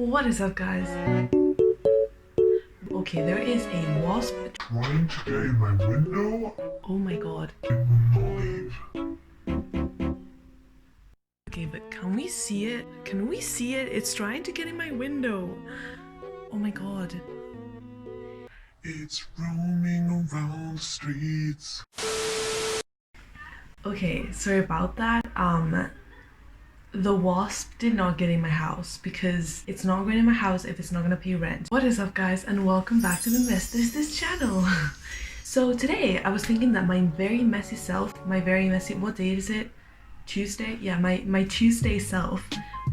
What is up, guys? Okay, there is a wasp trying to get in my window. Oh my god. It will not leave. Okay, but can we see it? Can we see it? It's trying to get in my window. Oh my god. It's roaming around the streets. Okay, sorry about that. The wasp did not get in my house because it's not going in my house if it's not gonna pay rent. What is up, guys, and welcome back to the Mess This channel. So today I was thinking that my very messy self, what day is it? Tuesday? Yeah, my Tuesday self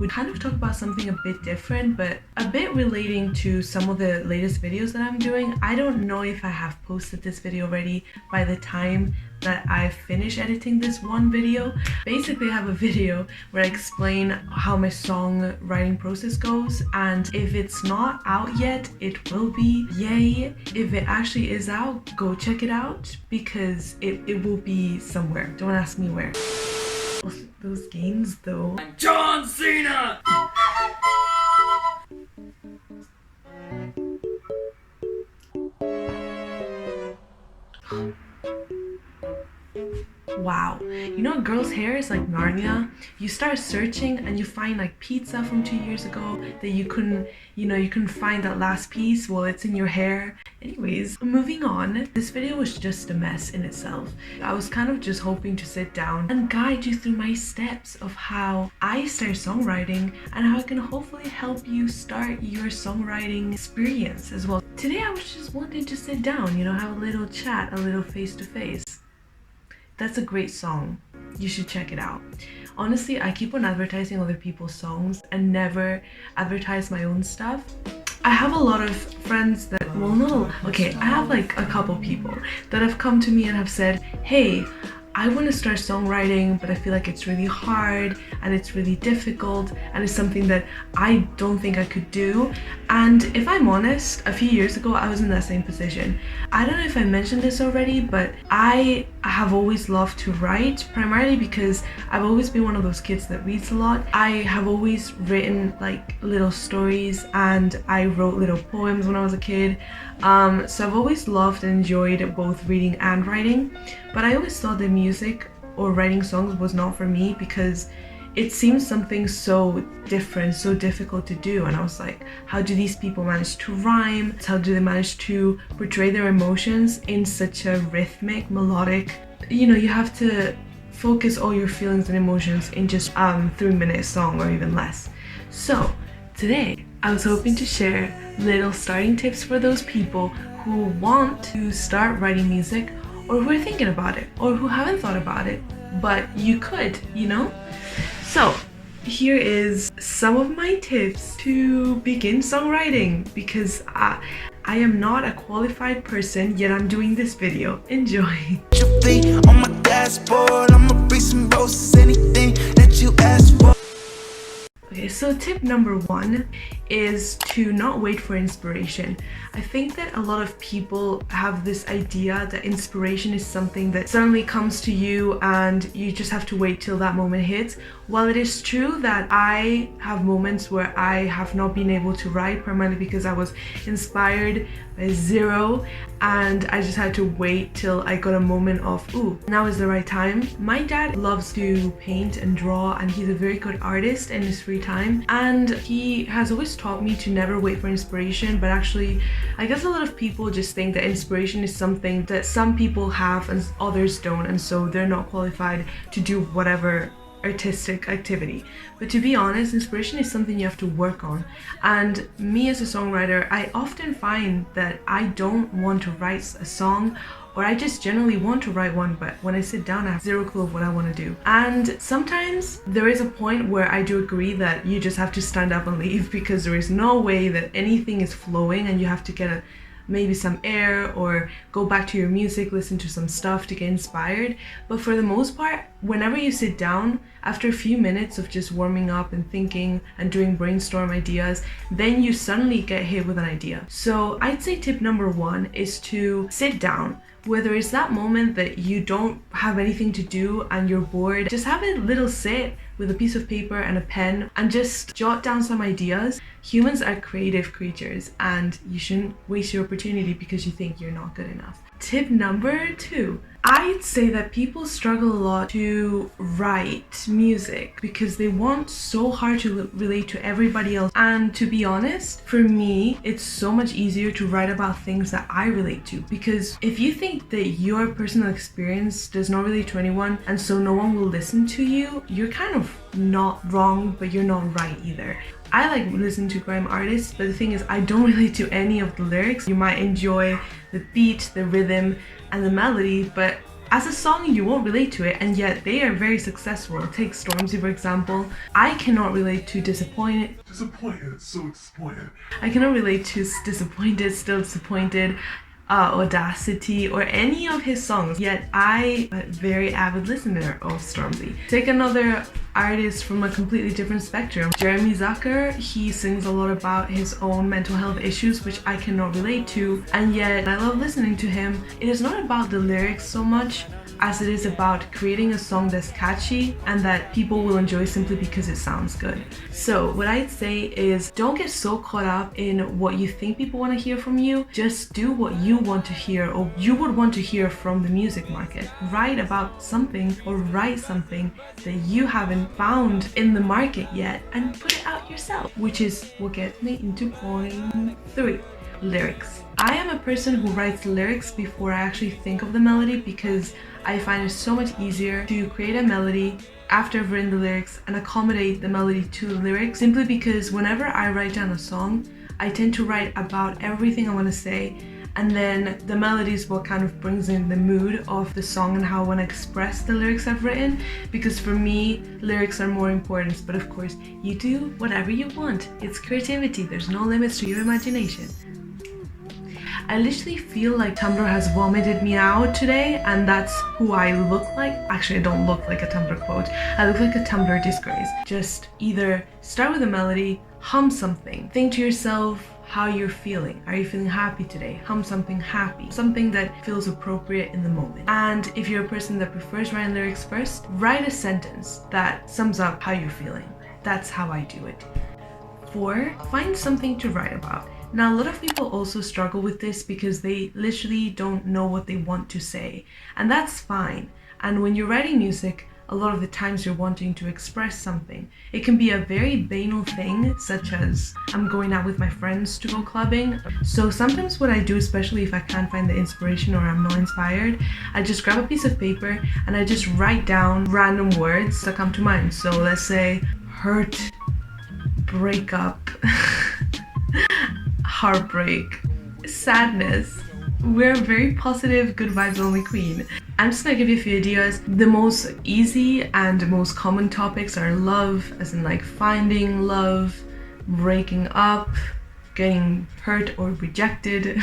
would kind of talk about something a bit different, but a bit relating to some of the latest videos that I'm doing. I don't know if I have posted this video already by the time that I finish editing this one video. Basically, I have a video where I explain how my songwriting process goes, and if it's not out yet, it will be. Yay! If it actually is out, go check it out because it will be somewhere. Don't ask me where. Those games though. I'm John Cena! Wow, you know, a girl's hair is like Narnia. You start searching and you find like pizza from 2 years ago that you couldn't find that last piece. Well, it's in your hair. Anyways, moving on. This video was just a mess in itself. I was kind of just hoping to sit down and guide you through my steps of how I start songwriting and how I can hopefully help you start your songwriting experience as well. Today I was just wanting to sit down, you know, have a little chat, a little face to face. That's a great song. You should check it out. Honestly, I keep on advertising other people's songs and never advertise my own stuff. I have a lot of friends that, well, no, okay, I have like a couple people that have come to me and have said, hey, I want to start songwriting, but I feel like it's really hard and it's really difficult and it's something that I don't think I could do. And if I'm honest, a few years ago, I was in that same position. I don't know if I mentioned this already, but I have always loved to write, primarily because I've always been one of those kids that reads a lot. I have always written like little stories and I wrote little poems when I was a kid. So I've always loved and enjoyed both reading and writing, but I always thought that music or writing songs was not for me because it seems something so different, so difficult to do. And I was like, how do these people manage to rhyme? How do they manage to portray their emotions in such a rhythmic, melodic, you know, you have to focus all your feelings and emotions in just 3-minute song or even less. So today I was hoping to share little starting tips for those people who want to start writing music or who are thinking about it or who haven't thought about it, but you could, you know? So here is some of my tips to begin songwriting because I am not a qualified person, yet I'm doing this video. Enjoy. On my dashboard, I'ma bring some roses, anything that you ask for. Okay, so tip number 1 is to not wait for inspiration. I think that a lot of people have this idea that inspiration is something that suddenly comes to you and you just have to wait till that moment hits. While it is true that I have moments where I have not been able to write, primarily because I was inspired by zero and I just had to wait till I got a moment of, ooh, now is the right time. My dad loves to paint and draw and he's a very good artist in his free time, and he has always taught me to never wait for inspiration. But actually, I guess a lot of people just think that inspiration is something that some people have and others don't, and so they're not qualified to do whatever artistic activity. But to be honest, inspiration is something you have to work on. And me as a songwriter, I often find that I don't want to write a song, or I just generally want to write one, but when I sit down I have zero clue of what I want to do. And sometimes there is a point where I do agree that you just have to stand up and leave because there is no way that anything is flowing and you have to get maybe some air or go back to your music, listen to some stuff to get inspired. But for the most part, whenever you sit down, after a few minutes of just warming up and thinking and doing brainstorm ideas, then you suddenly get hit with an idea. So I'd say tip number 1 is to sit down Whether it's that moment that you don't have anything to do and you're bored, just have a little sit with a piece of paper and a pen and just jot down some ideas. Humans are creative creatures and you shouldn't waste your opportunity because you think you're not good enough. Tip number 2. I'd say that people struggle a lot to write music because they want so hard to relate to everybody else. And to be honest, for me, it's so much easier to write about things that I relate to, because if you think that your personal experience does not relate to anyone and so no one will listen to you, you're kind of not wrong, but you're not right either. I like listening to grime artists, but the thing is I don't relate to any of the lyrics. You might enjoy the beat, the rhythm, and the melody, but as a song you won't relate to it, and yet they are very successful. Take Stormzy for example. I cannot relate to Disappointed. Disappointed, so disappointed. I cannot relate to Disappointed, Still Disappointed, Audacity, or any of his songs, yet I am a very avid listener of Stormzy. Take another artist from a completely different spectrum, Jeremy Zucker. He sings a lot about his own mental health issues, which I cannot relate to, and yet I love listening to him. It is not about the lyrics so much as it is about creating a song that's catchy and that people will enjoy simply because it sounds good. So what I'd say is, don't get so caught up in what you think people want to hear from you. Just do what you want to hear or you would want to hear from the music market. Write about something or write something that you haven't found in the market yet and put it out yourself, which is what gets me into point 3. Lyrics. I am a person who writes lyrics before I actually think of the melody, because I find it so much easier to create a melody after I've written the lyrics and accommodate the melody to the lyrics, simply because whenever I write down a song, I tend to write about everything I want to say, and then the melody is what kind of brings in the mood of the song and how I want to express the lyrics I've written, because for me, lyrics are more important. But of course, you do whatever you want. It's creativity. There's no limits to your imagination. I literally feel like Tumblr has vomited me out today, and that's who I look like. Actually, I don't look like a Tumblr quote. I look like a Tumblr disgrace. Just either start with a melody, hum something. Think to yourself how you're feeling. Are you feeling happy today? Hum something happy. Something that feels appropriate in the moment. And if you're a person that prefers writing lyrics first, write a sentence that sums up how you're feeling. That's how I do it. 4. Find something to write about. Now, a lot of people also struggle with this because they literally don't know what they want to say, and that's fine. And when you're writing music, a lot of the times you're wanting to express something. It can be a very banal thing, such as I'm going out with my friends to go clubbing. So sometimes what I do, especially if I can't find the inspiration or I'm not inspired, I just grab a piece of paper and I just write down random words that come to mind. So let's say hurt, breakup, heartbreak, sadness. We're a very positive, good vibes only queen. I'm just gonna give you a few ideas. The most easy and most common topics are love, as in like finding love, breaking up, getting hurt or rejected.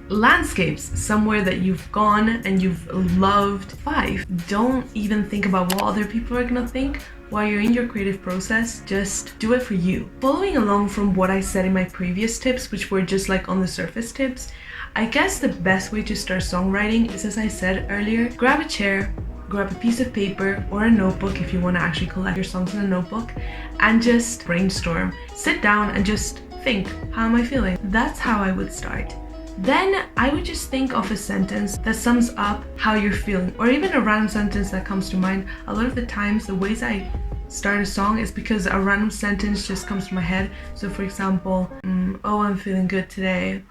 Landscapes, somewhere that you've gone and you've loved. 5, don't even think about what other people are gonna think. While you're in your creative process, just do it for you. Following along from what I said in my previous tips, which were just like on the surface tips, I guess the best way to start songwriting is, as I said earlier, grab a chair, grab a piece of paper or a notebook if you want to actually collect your songs in a notebook, and just brainstorm. Sit down and just think, how am I feeling? That's how I would start. Then I would just think of a sentence that sums up how you're feeling, or even a random sentence that comes to mind. A lot of the times the ways I start a song is because a random sentence just comes to my head. So for example, oh, I'm feeling good today.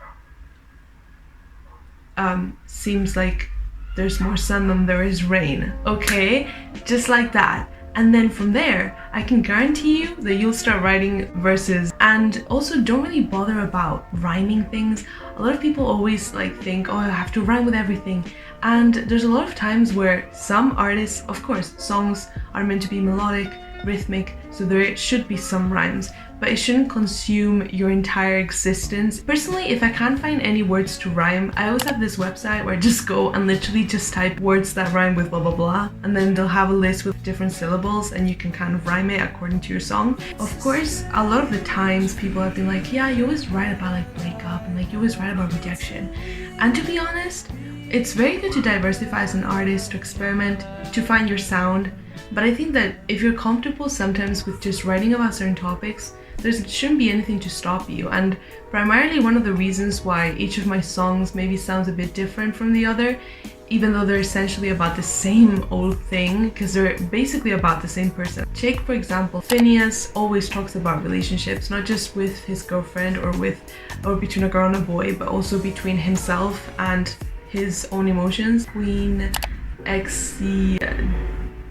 Seems like there's more sun than there is rain. Okay, just like that. And then from there, I can guarantee you that you'll start writing verses. And also, don't really bother about rhyming things. A lot of people always like think, oh, I have to rhyme with everything. And there's a lot of times where some artists, of course, songs are meant to be melodic, rhythmic, so there should be some rhymes. but it shouldn't consume your entire existence. Personally, if I can't find any words to rhyme, I always have this website where I just go and literally just type words that rhyme with blah blah blah, and then they'll have a list with different syllables and you can kind of rhyme it according to your song. Of course, a lot of the times people have been like, yeah, you always write about like breakup and like you always write about rejection. And to be honest, it's very good to diversify as an artist, to experiment, to find your sound. But I think that if you're comfortable sometimes with just writing about certain topics, there shouldn't be anything to stop you. And primarily one of the reasons why each of my songs maybe sounds a bit different from the other, even though they're essentially about the same old thing, because they're basically about the same person. Jake, for example, Phineas always talks about relationships, not just with his girlfriend or between a girl and a boy, but also between himself and his own emotions. Queen XCII,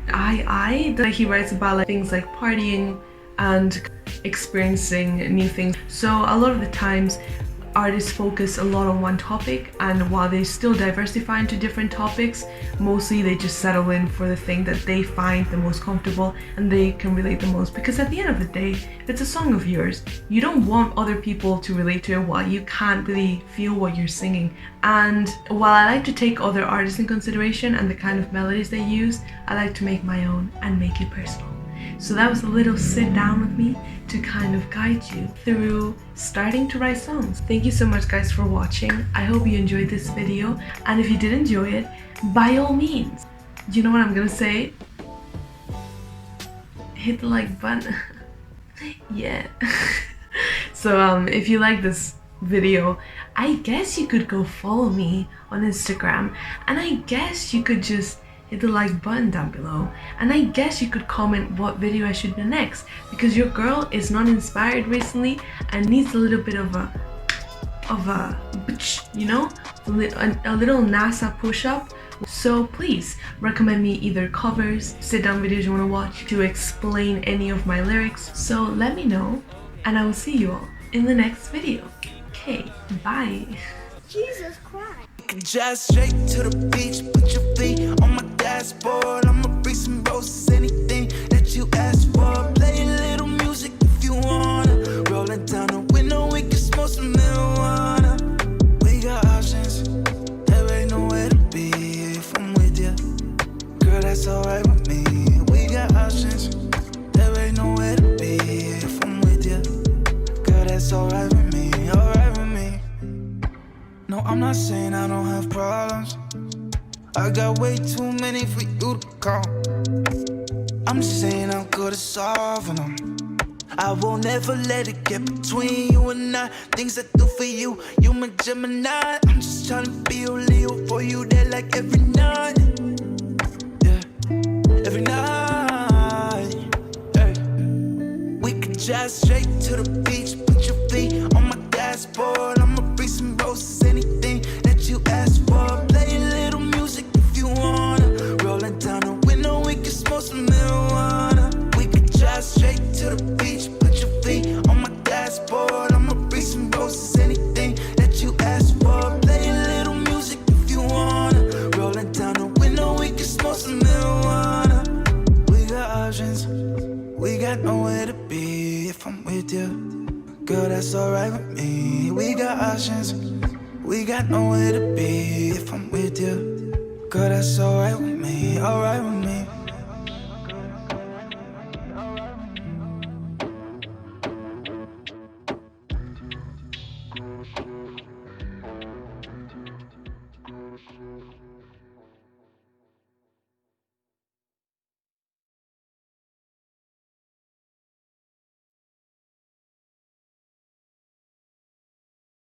that he writes about like things like partying and experiencing new things. So a lot of the times artists focus a lot on one topic, and while they still diversify into different topics, mostly they just settle in for the thing that they find the most comfortable and they can relate the most. Because at the end of the day, if it's a song of yours, you don't want other people to relate to it while you can't really feel what you're singing. And while I like to take other artists in consideration and the kind of melodies they use, I like to make my own and make it personal. So that was a little sit down with me to kind of guide you through starting to write songs. Thank you so much guys for watching. I hope you enjoyed this video, and if you did enjoy it, by all means, you know what I'm gonna say? Hit the like button. Yeah. So if you like this video, I guess you could go follow me on Instagram, and I guess you could just hit the like button down below, and I guess you could comment what video I should do next, because your girl is not inspired recently and needs a little bit of a you know, a little NASA push-up. So please recommend me either covers, sit down videos you want to watch to explain any of my lyrics. So let me know, and I will see you all in the next video. Okay, bye. Jesus Christ. Just straight to the beach, put your feet on my dashboard. I'ma bring some roses, anything that you ask for. Play a little music if you wanna. Rolling down the window, we can smoke some marijuana. We got options, there ain't nowhere to be if I'm with you. Girl, that's alright with me. We got options, there ain't nowhere to be if I'm with you. Girl, that's alright with me, alright with me. No, I'm not saying I don't have problems. I got way too many for you to count. I'm just saying I'm good at solving them. I won't ever let it get between you and I. Things I do for you, you my Gemini. I'm just trying to be a Leo for you there like every night. Yeah, every night. Hey. We could drive straight to the beach, put your feet on my dashboard. I'ma bring some roses, anything that you ask for. Play a little music if you wanna. Rolling down the window, we can smoke some marijuana. We could drive straight to the beach, put your feet on my dashboard. I'ma bring some roses, anything that you ask for. Play a little music if you wanna. Rolling down the window, we can smoke some marijuana. We got options, we got nowhere to be if I'm with you. Girl, that's alright with me. We got options, we got nowhere to be if I'm with you. Girl, that's alright with me, alright with me.